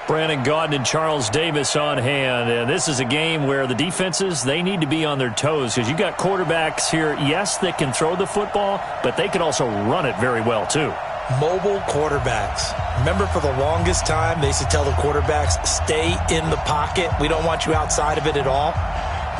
Brandon Gaudin and Charles Davis on hand. And this is a game where the defenses, they need to be on their toes because you got quarterbacks here, yes, that can throw the football, but they can also run it very well too. Mobile quarterbacks. Remember, for the longest time, they used to tell the quarterbacks, stay in the pocket. We don't want you outside of it at all.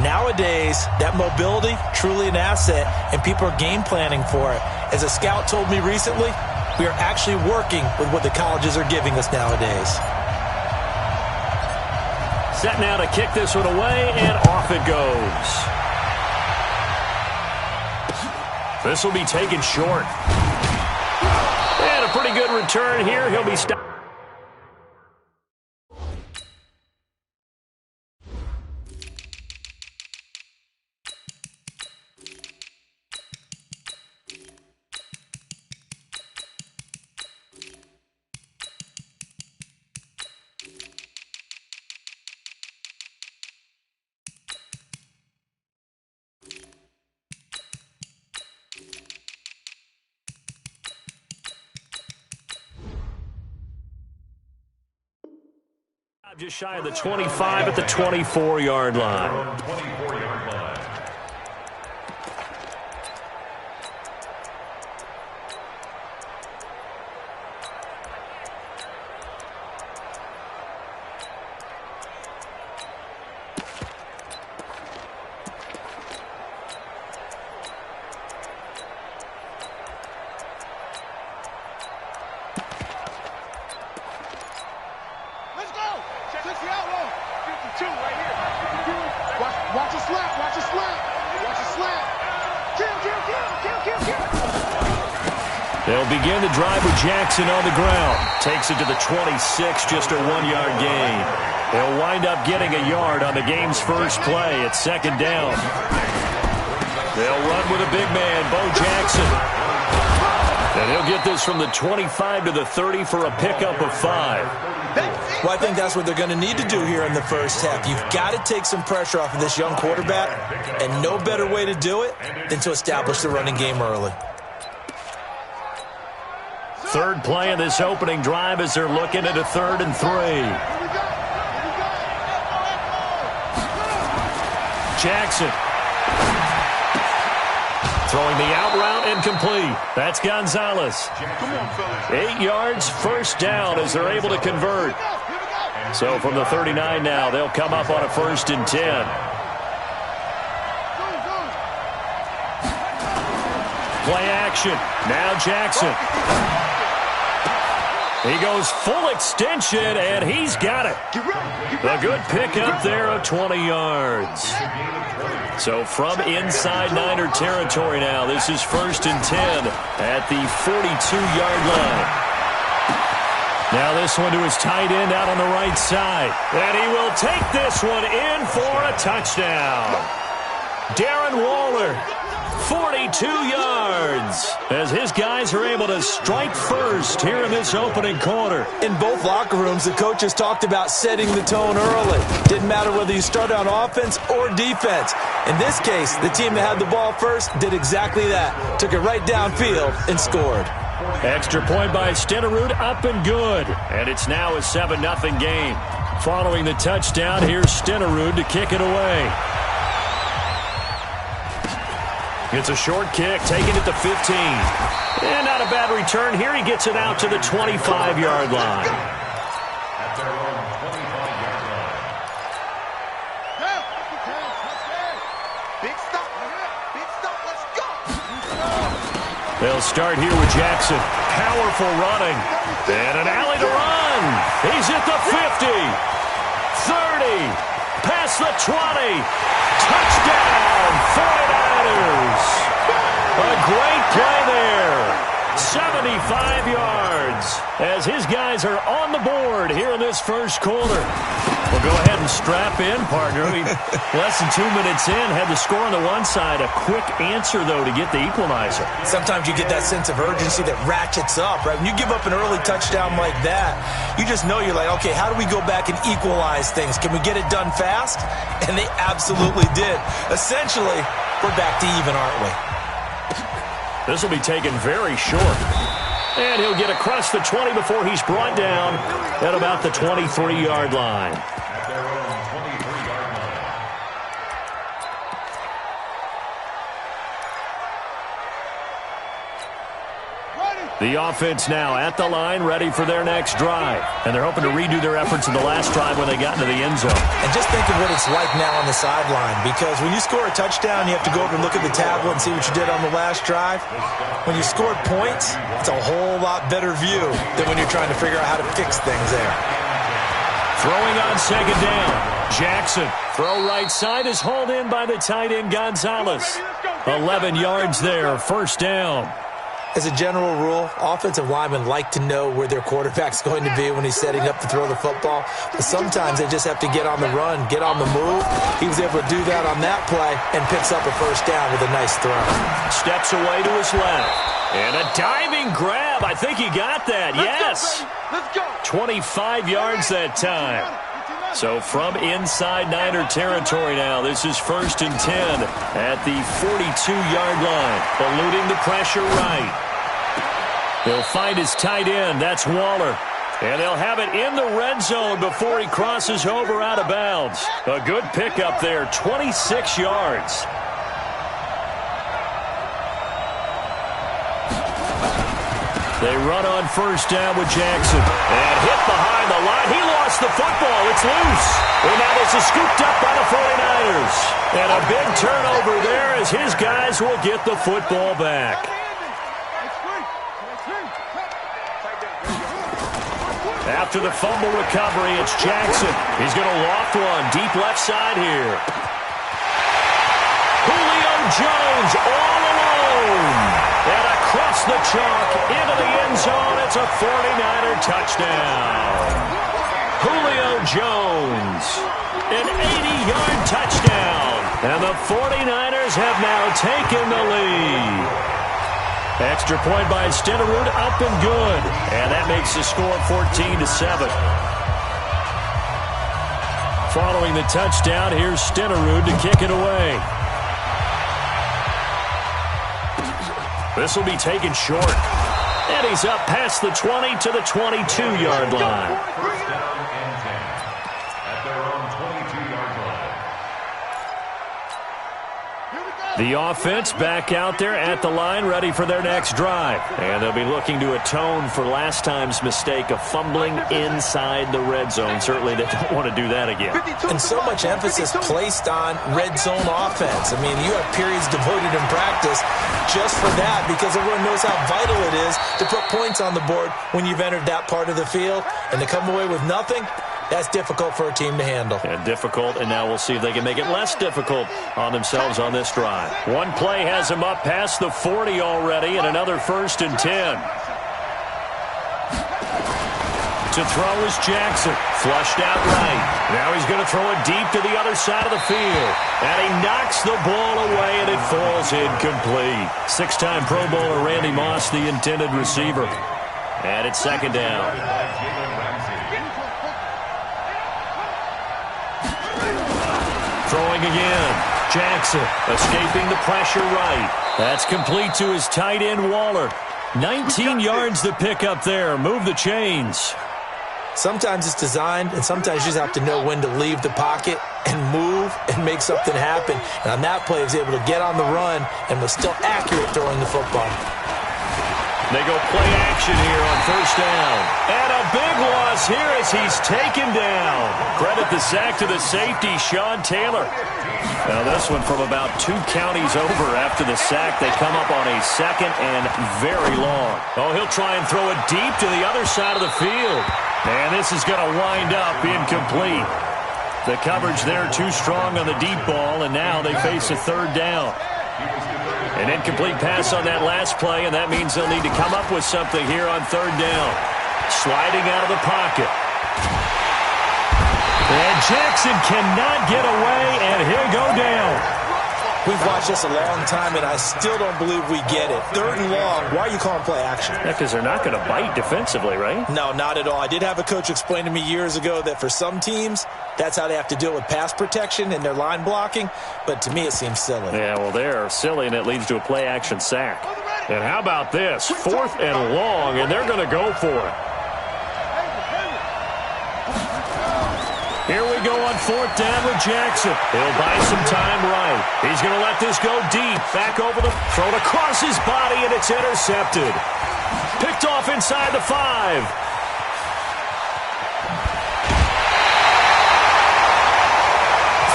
Nowadays, that mobility, truly an asset, and people are game planning for it. As a scout told me recently, we are actually working with what the colleges are giving us nowadays. Set now to kick this one away, and off it goes. This will be taken short. And a pretty good return here. He'll be stopped. Just shy of the 25 at the 24-yard line. They'll begin the drive with Jackson on the ground. Takes it to the 26, just a 1-yard gain. They'll wind up getting a yard on the game's first play at second down. They'll run with a big man, Bo Jackson. And he'll get this from the 25 to the 30 for a pickup of 5. Well, I think that's what they're going to need to do here in the first half. You've got to take some pressure off of this young quarterback, and no better way to do it than to establish the running game early. Third play of this opening drive as they're looking at a 3rd and 3. Jackson. Throwing the out route incomplete. That's Gonzalez. 8 yards, first down as they're able to convert. So from the 39 now, they'll come up on a 1st and 10. Play action. Now Jackson. He goes full extension, and he's got it. A good pickup there of 20 yards. So from inside Niner territory now, this is 1st and 10 at the 42-yard line. Now this one to his tight end out on the right side. And he will take this one in for a touchdown. Darren Waller. 42 yards as his guys are able to strike first here in this opening quarter. In both locker rooms, the coaches talked about setting the tone early. Didn't matter whether you started on offense or defense. In this case, the team that had the ball first did exactly that. Took it right downfield and scored. Extra point by Stenerud, up and good. And it's now a 7-0 game. Following the touchdown, here's Stenerud to kick it away. It's a short kick, taken at the 15. And not a bad return here. He gets it out to the 25-yard line. They'll start here with Jackson. Powerful running. And an alley to run. He's at the 50. 30. Past the 20. Touchdown, 49ers. A great play there. 75 yards as his guys are on the board here in this first quarter. Well, go ahead and strap in, partner. Less than 2 minutes in, had the score on the one side. A quick answer, though, to get the equalizer. Sometimes you get that sense of urgency that ratchets up, right? When you give up an early touchdown like that, you just know you're like, okay, how do we go back and equalize things? Can we get it done fast? And they absolutely did. Essentially, we're back to even, aren't we? This will be taken very short. And he'll get across the 20 before he's brought down at about the 23-yard line. The offense now at the line, ready for their next drive. And they're hoping to redo their efforts in the last drive when they got into the end zone. And just think of what it's like now on the sideline, because when you score a touchdown, you have to go over and look at the tablet and see what you did on the last drive. When you scored points, it's a whole lot better view than when you're trying to figure out how to fix things there. Throwing on second down. Jackson. Throw right side is hauled in by the tight end Gonzalez. 11 yards there, first down. As a general rule, offensive linemen like to know where their quarterback's going to be when he's setting up to throw the football. But sometimes they just have to get on the run, get on the move. He was able to do that on that play and picks up a first down with a nice throw. Steps away to his left. And a diving grab. I think he got that. Yes. 25 yards that time. So from inside Niner territory now, this is 1st and 10 at the 42-yard line. Eluding the pressure right. He'll find his tight end. That's Waller. And they'll have it in the red zone before he crosses over out of bounds. A good pickup there, 26 yards. They run on first down with Jackson. And hit behind the line. He lost the football. It's loose. And now this is scooped up by the 49ers. And a big turnover there as his guys will get the football back. After the fumble recovery, it's Jackson. He's going to loft one deep left side here. Julio Jones all alone. And across the chalk into the end zone. It's a 49er touchdown. Julio Jones, an 80-yard touchdown. And the 49ers have now taken the lead. Extra point by Stenerud, up and good. And that makes the score 14-7. Following the touchdown, here's Stenerud to kick it away. This will be taken short. And he's up past the 20 to the 22-yard line. First down and 10 at their own 22-yard line. The offense back out there at the line, ready for their next drive. And they'll be looking to atone for last time's mistake of fumbling inside the red zone. Certainly they don't want to do that again. And so much emphasis placed on red zone offense. I mean, you have periods devoted in practice just for that, because everyone knows how vital it is to put points on the board when you've entered that part of the field. And to come away with nothing, that's difficult for a team to handle. And difficult, and now we'll see if they can make it less difficult on themselves on this drive. One play has them up past the 40 already, and another 1st and 10. To throw is Jackson. Flushed out right. Now he's going to throw it deep to the other side of the field. And he knocks the ball away, and it falls incomplete. 6-time Pro Bowler Randy Moss, the intended receiver. And it's second down. Throwing again. Jackson escaping the pressure right. That's complete to his tight end, Waller. 19 yards to pick up there. Move the chains. Sometimes it's designed, and sometimes you just have to know when to leave the pocket and move and make something happen. And on that play, he was able to get on the run and was still accurate throwing the football. They go play action here on first down. And a big loss here as he's taken down. Credit the sack to the safety, Sean Taylor. Now this one from about 2 counties over after the sack. They come up on a second and very long. Oh, he'll try and throw it deep to the other side of the field. And this is going to wind up incomplete. The coverage there too strong on the deep ball, and now they face a third down. An incomplete pass on that last play, and that means they'll need to come up with something here on third down. Sliding out of the pocket. And Jackson cannot get away, and he'll go down. We've watched this a long time, and I still don't believe we get it. Third and long, why are you calling play action? Yeah, because they're not going to bite defensively, right? No, not at all. I did have a coach explain to me years ago that for some teams, that's how they have to deal with pass protection and their line blocking. But to me, it seems silly. Yeah, well, they're silly, and it leads to a play-action sack. And how about this? 4th and long, and they're going to go for it. Here we go on 4th down with Jackson. He'll buy some time right. He's going to let this go deep. Back over the thrown across his body, and it's intercepted. Picked off inside the 5.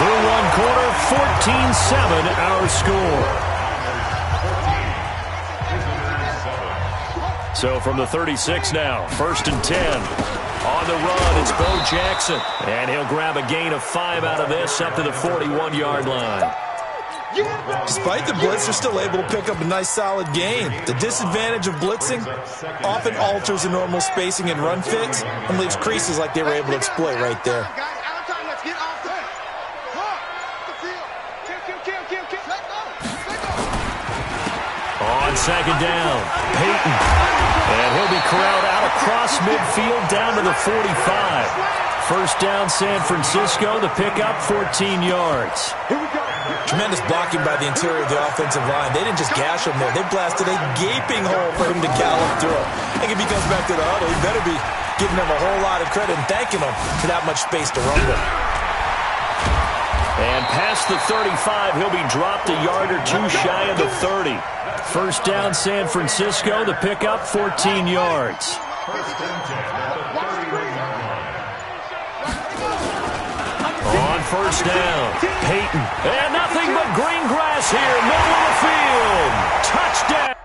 Through one quarter, 14-7 our score. So from the 36 now, 1st and 10. On the run, it's Bo Jackson. And he'll grab a gain of 5 out of this up to the 41-yard line. Despite the blitz, they're still able to pick up a nice, solid gain. The disadvantage of blitzing often alters the normal spacing and run fits and leaves creases like they were able to exploit right there. On 2nd down, Peyton. And he'll be corralled out across midfield down to the 45. 1st down, San Francisco. The pickup, 14 yards. Tremendous blocking by the interior of the offensive line. They didn't just gash him there. They blasted a gaping hole for him to gallop through. I think if he comes back to the huddle, he better be giving them a whole lot of credit and thanking them for that much space to run with. And past the 35, he'll be dropped a yard or 2 shy of the 30. 1st down, San Francisco. The pickup, 14 yards. On 1st down, Peyton. And nothing but green grass here, middle of the field. Touchdown.